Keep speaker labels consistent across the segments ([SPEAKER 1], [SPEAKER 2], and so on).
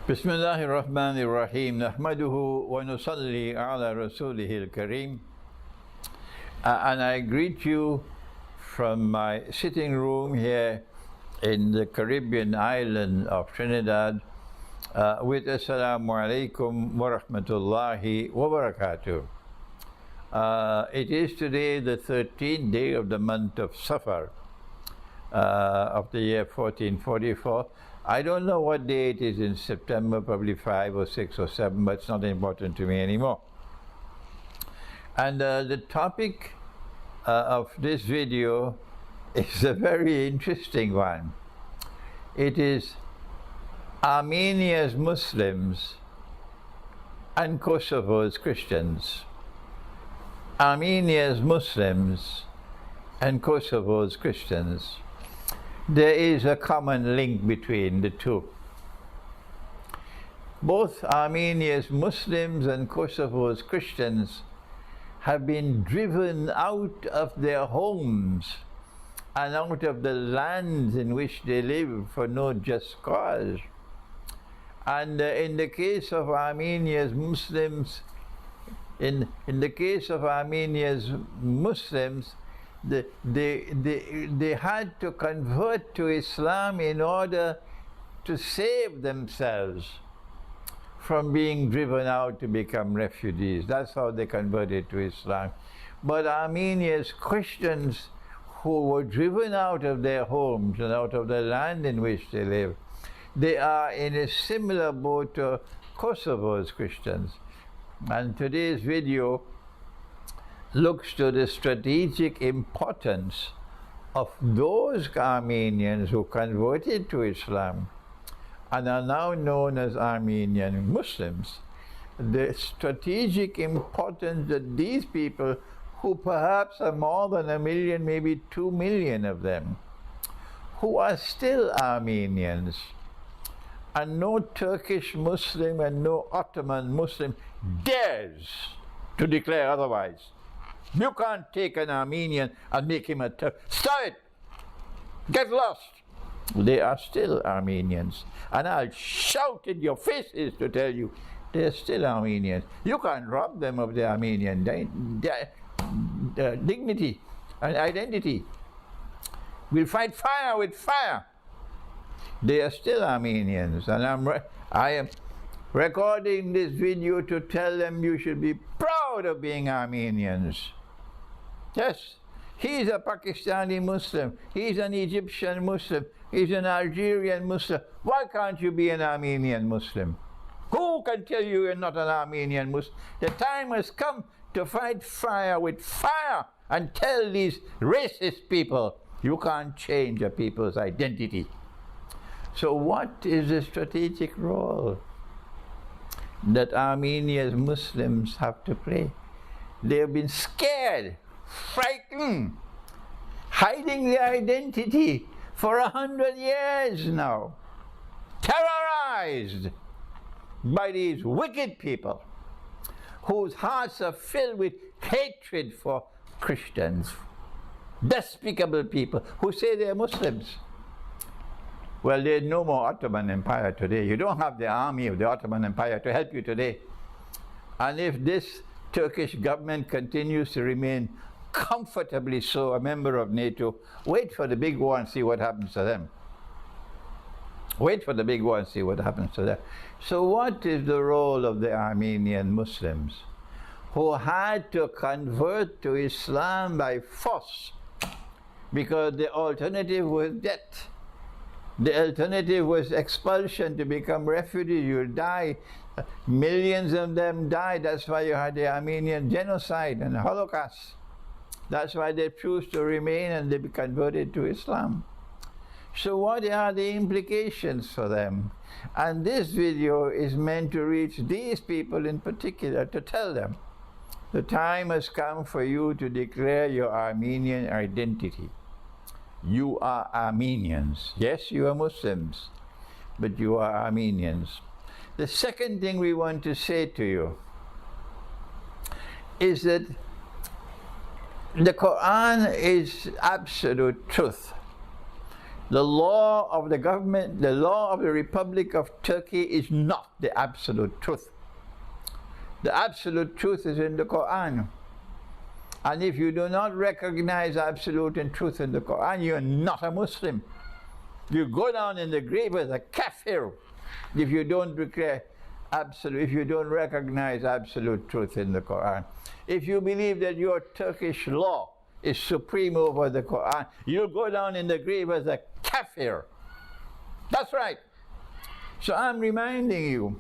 [SPEAKER 1] بسم الله الرحمن الرحيم نحمده ونصلي على رسوله الكريم and I greet you from my sitting room here in the Caribbean island of Trinidad with Assalamu alaikum wa rahmatullahi wa barakatuh. It is today the 13th day of the month of Safar of the year 1444. I don't know what day it is in September, probably 5 or 6 or 7, but it's not important to me anymore. And the topic of this video is a very interesting one. It is Armenia's Muslims and Kosovo's Christians. Armenia's Muslims and Kosovo's Christians. There is a common link between the two. Both Armenia's Muslims and Kosovo's Christians have been driven out of their homes and out of the lands in which they live for no just cause. And in the case of Armenia's Muslims, in the case of Armenia's Muslims, they had to convert to Islam in order to save themselves from being driven out to become refugees. That's how they converted to Islam. But Armenia's Christians who were driven out of their homes and out of the land in which they live, they are in a similar boat to Kosovo's Christians. And today's video looks to the strategic importance of those Armenians who converted to Islam and are now known as Armenian Muslims. The strategic importance that these people, who perhaps are more than 1 million, maybe 2 million of them, who are still Armenians, and no Turkish Muslim and no Ottoman Muslim dares to declare otherwise. You can't take an Armenian and make him a Turk. Stop it! Get lost! They are still Armenians. And I'll shout in your faces to tell you, they're still Armenians. You can't rob them of their Armenian dignity and identity. We'll fight fire with fire. They are still Armenians. And I am recording this video to tell them you should be proud of being Armenians. Yes, he's a Pakistani Muslim, he's an Egyptian Muslim, he's an Algerian Muslim. Why can't you be an Armenian Muslim? Who can tell you you're not an Armenian Muslim? The time has come to fight fire with fire and tell these racist people you can't change a people's identity. So what is the strategic role that Armenia's Muslims have to play? They have been scared, frightened, hiding their identity for 100 years now, terrorized by these wicked people whose hearts are filled with hatred for Christians, despicable people who say they're Muslims. Well, there's no more Ottoman Empire today. You don't have the army of the Ottoman Empire to help you today. And if this Turkish government continues to remain comfortably so a member of NATO, wait for the big war and see what happens to them. Wait for the big war and see what happens to them. So what is the role of the Armenian Muslims who had to convert to Islam by force because the alternative was death? The alternative was expulsion, to become refugees. You'll die. Millions of them died. That's why you had the Armenian genocide and Holocaust. That's why they choose to remain and they be converted to Islam. So what are the implications for them? And this video is meant to reach these people in particular, to tell them the time has come for you to declare your Armenian identity. You are Armenians. Yes, you are Muslims, but you are Armenians. The second thing we want to say to you is that the Quran is absolute truth. The law of the government, the law of the Republic of Turkey is not the absolute truth. The absolute truth is in the Quran. And if you do not recognize absolute and truth in the Quran, you're not a Muslim. You go down in the grave as a kafir if you don't declare absolute, if you don't recognize absolute truth in the Quran. If you believe that your Turkish law is supreme over the Quran, you'll go down in the grave as a kafir. That's right. So I'm reminding you,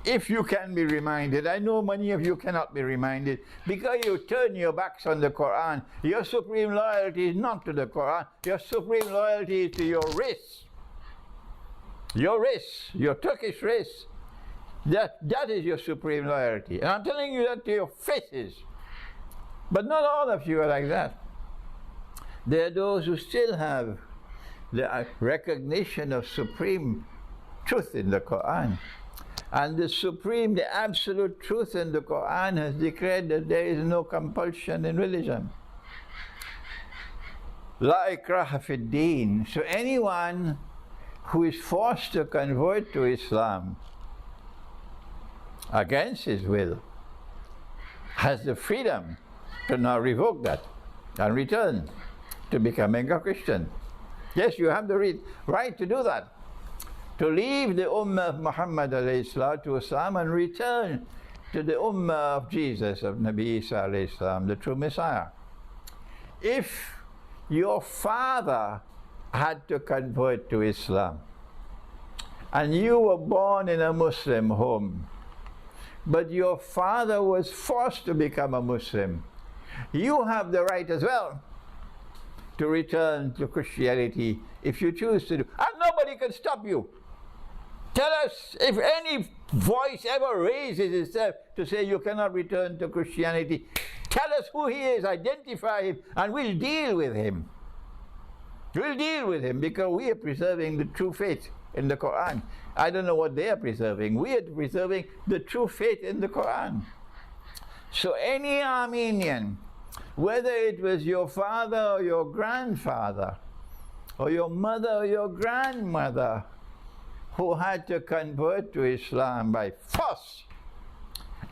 [SPEAKER 1] if you can be reminded, I know many of you cannot be reminded, because you turn your backs on the Quran. Your supreme loyalty is not to the Quran, your supreme loyalty is to your race. Your race, your Turkish race. That is your supreme loyalty. And I'm telling you that to your faces. But not all of you are like that. There are those who still have the recognition of supreme truth in the Quran. And the supreme, the absolute truth in the Quran has declared that there is no compulsion in religion. La ikraha fi din. So anyone who is forced to convert to Islam against his will has the freedom to now revoke that and return to becoming a Christian. Yes, you have the right to do that. To leave the Ummah of Muhammad to Islam and return to the Ummah of Jesus, of Nabi Isa Islam, the true Messiah. If your father had to convert to Islam and you were born in a Muslim home, but your father was forced to become a Muslim, you have the right as well to return to Christianity if you choose to do. And nobody can stop you. Tell us if any voice ever raises itself to say you cannot return to Christianity. Tell us who he is, identify him, and we'll deal with him. We'll deal with him because we are preserving the true faith in the Quran. I don't know what they are preserving. We are preserving the true faith in the Quran. So any Armenian, whether it was your father or your grandfather, or your mother or your grandmother, who had to convert to Islam by force,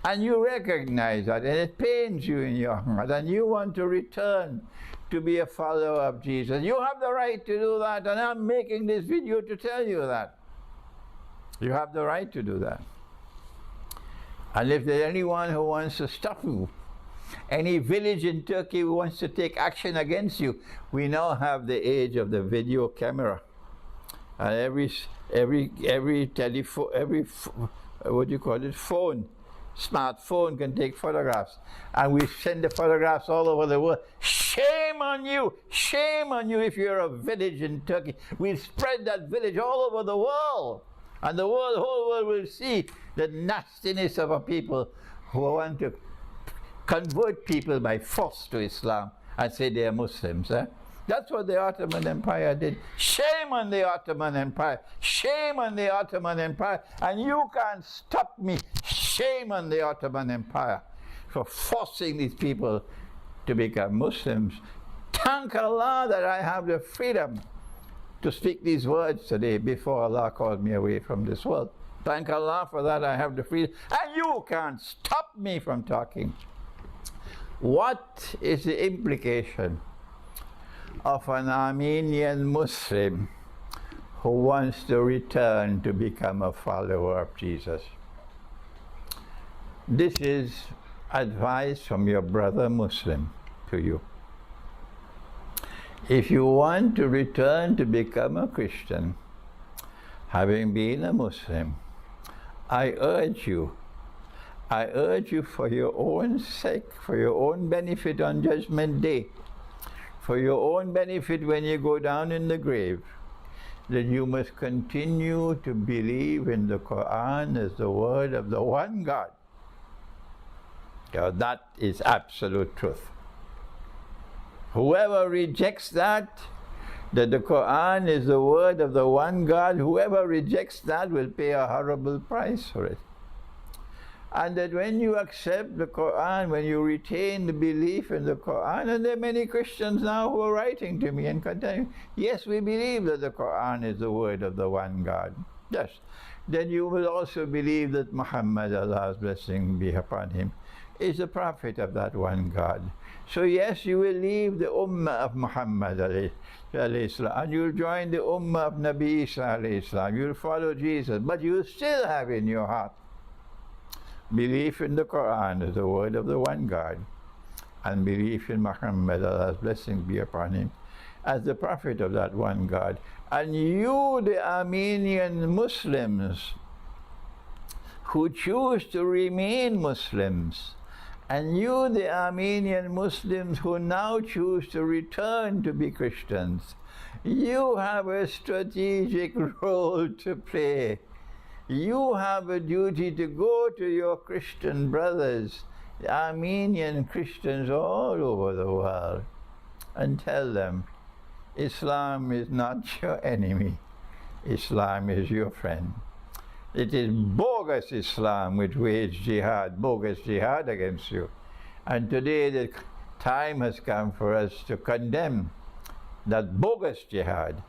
[SPEAKER 1] and you recognize that, and it pains you in your heart, and you want to return to be a follower of Jesus, you have the right to do that, and I'm making this video to tell you that. You have the right to do that. And if there's anyone who wants to stop you, any village in Turkey who wants to take action against you, we now have the age of the video camera. And every telephone, what do you call it, phone, smartphone can take photographs. And we send the photographs all over the world. Shame on you! Shame on you if you're a village in Turkey. We'll spread that village all over the world. And the whole world will see the nastiness of a people who want to convert people by force to Islam and say they are Muslims. That's what the Ottoman Empire did. Shame on the Ottoman Empire. Shame on the Ottoman Empire. And you can't stop me. Shame on the Ottoman Empire for forcing these people to become Muslims. Thank Allah that I have the freedom to speak these words today before Allah called me away from this world. Thank Allah for that I have the freedom. And you can't stop me from talking. What is the implication of an Armenian Muslim who wants to return to become a follower of Jesus? This is advice from your brother Muslim to you. If you want to return to become a Christian, having been a Muslim, I urge you for your own sake, for your own benefit on Judgment Day, for your own benefit when you go down in the grave, that you must continue to believe in the Quran as the word of the one God. That is absolute truth. Whoever rejects that the Quran is the word of the one God, whoever rejects that will pay a horrible price for it. And that when you accept the Quran, when you retain the belief in the Quran, and there are many Christians now who are writing to me and continuing, yes, we believe that the Quran is the word of the one God. Yes. Then you will also believe that Muhammad, Allah's blessing be upon him, is the prophet of that one God. So yes, you will leave the ummah of Muhammad alayhi salam, and you'll join the ummah of Nabi Isa alayhi salam. You'll follow Jesus, but you'll still have in your heart belief in the Quran as the word of the one God, and belief in Muhammad, Allah's blessing be upon him, as the prophet of that one God. And you, the Armenian Muslims, who choose to remain Muslims, and you, the Armenian Muslims who now choose to return to be Christians, you have a strategic role to play. You have a duty to go to your Christian brothers, the Armenian Christians all over the world, and tell them, Islam is not your enemy. Islam is your friend. It is bogus Islam which waged jihad, bogus jihad against you. And today the time has come for us to condemn that bogus jihad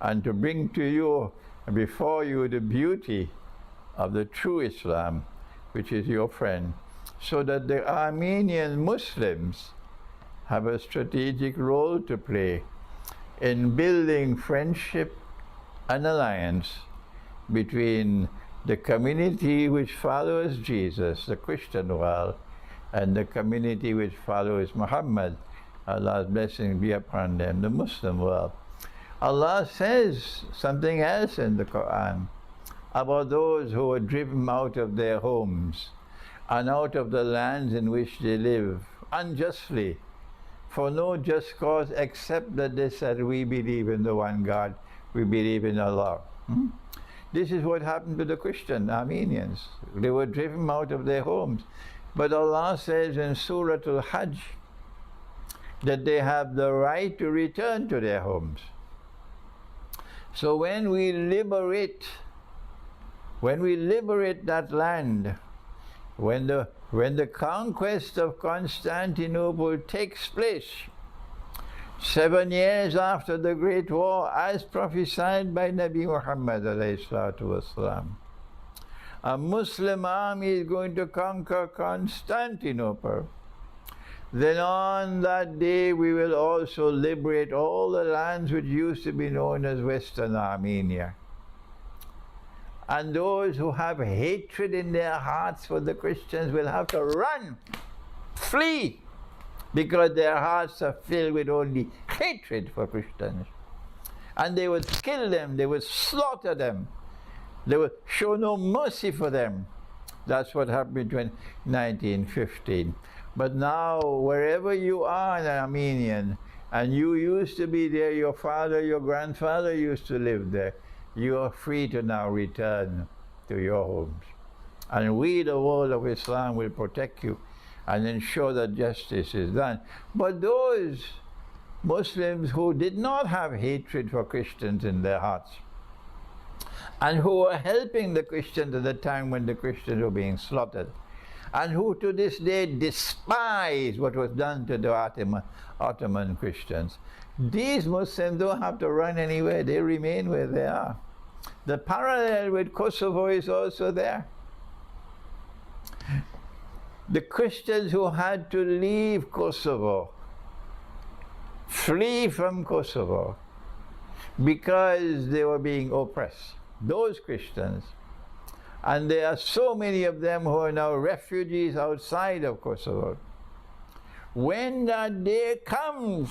[SPEAKER 1] and to bring to you, before you, the beauty of the true Islam, which is your friend, so that the Armenian Muslims have a strategic role to play in building friendship and alliance between the community which follows Jesus, the Christian world, and the community which follows Muhammad, Allah's blessing be upon them, the Muslim world. Allah says something else in the Quran about those who are driven out of their homes and out of the lands in which they live unjustly, for no just cause except that they said, we believe in the one God, we believe in Allah. This is what happened to the Christian Armenians. They were driven out of their homes. But Allah says in Surah Al-Hajj that they have the right to return to their homes. So when we liberate that land, when the conquest of Constantinople takes place, 7 years after the Great War, as prophesied by Nabi Muhammad ﷺ, a Muslim army is going to conquer Constantinople. Then on that day we will also liberate all the lands which used to be known as Western Armenia. And those who have hatred in their hearts for the Christians will have to run, flee, because their hearts are filled with only hatred for Christians. And they would kill them, they would slaughter them, they would show no mercy for them. That's what happened in 1915. But now, wherever you are an Armenian, and you used to be there, your father, your grandfather used to live there, you are free to now return to your homes. And we, the world of Islam, will protect you and ensure that justice is done. But those Muslims who did not have hatred for Christians in their hearts, and who were helping the Christians at the time when the Christians were being slaughtered, and who to this day despise what was done to the Ottoman Christians, these Muslims don't have to run anywhere, they remain where they are. The parallel with Kosovo is also there. The Christians who had to leave Kosovo, flee from Kosovo, because they were being oppressed, those Christians, and there are so many of them who are now refugees outside of Kosovo. When that day comes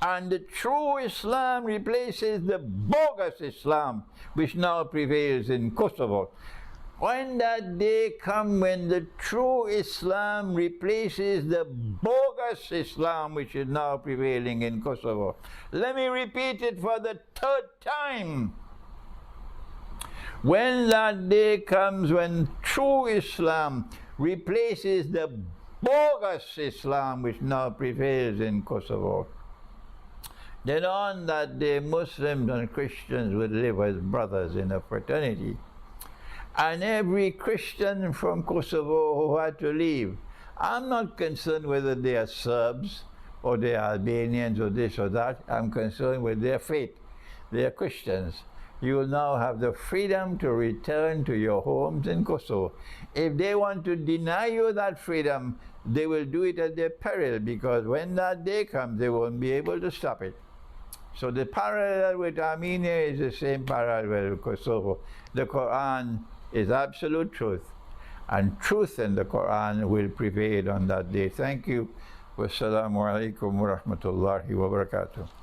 [SPEAKER 1] and the true Islam replaces the bogus Islam which now prevails in Kosovo, when that day comes when the true Islam replaces the bogus Islam which is now prevailing in Kosovo, let me repeat it for the third time. When that day comes when true Islam replaces the bogus Islam which now prevails in Kosovo, then on that day Muslims and Christians will live as brothers in a fraternity. and every Christian from Kosovo who had to leave. I'm not concerned whether they are Serbs or they are Albanians or this or that. I'm concerned with their faith. They are Christians. You will now have the freedom to return to your homes in Kosovo. If they want to deny you that freedom, they will do it at their peril, because when that day comes, they won't be able to stop it. So the parallel with Armenia is the same parallel with Kosovo. The Quran is absolute truth, and truth in the Quran will prevail on that day. Thank you. Wassalamu alaikum wa rahmatullahi wa barakatuh.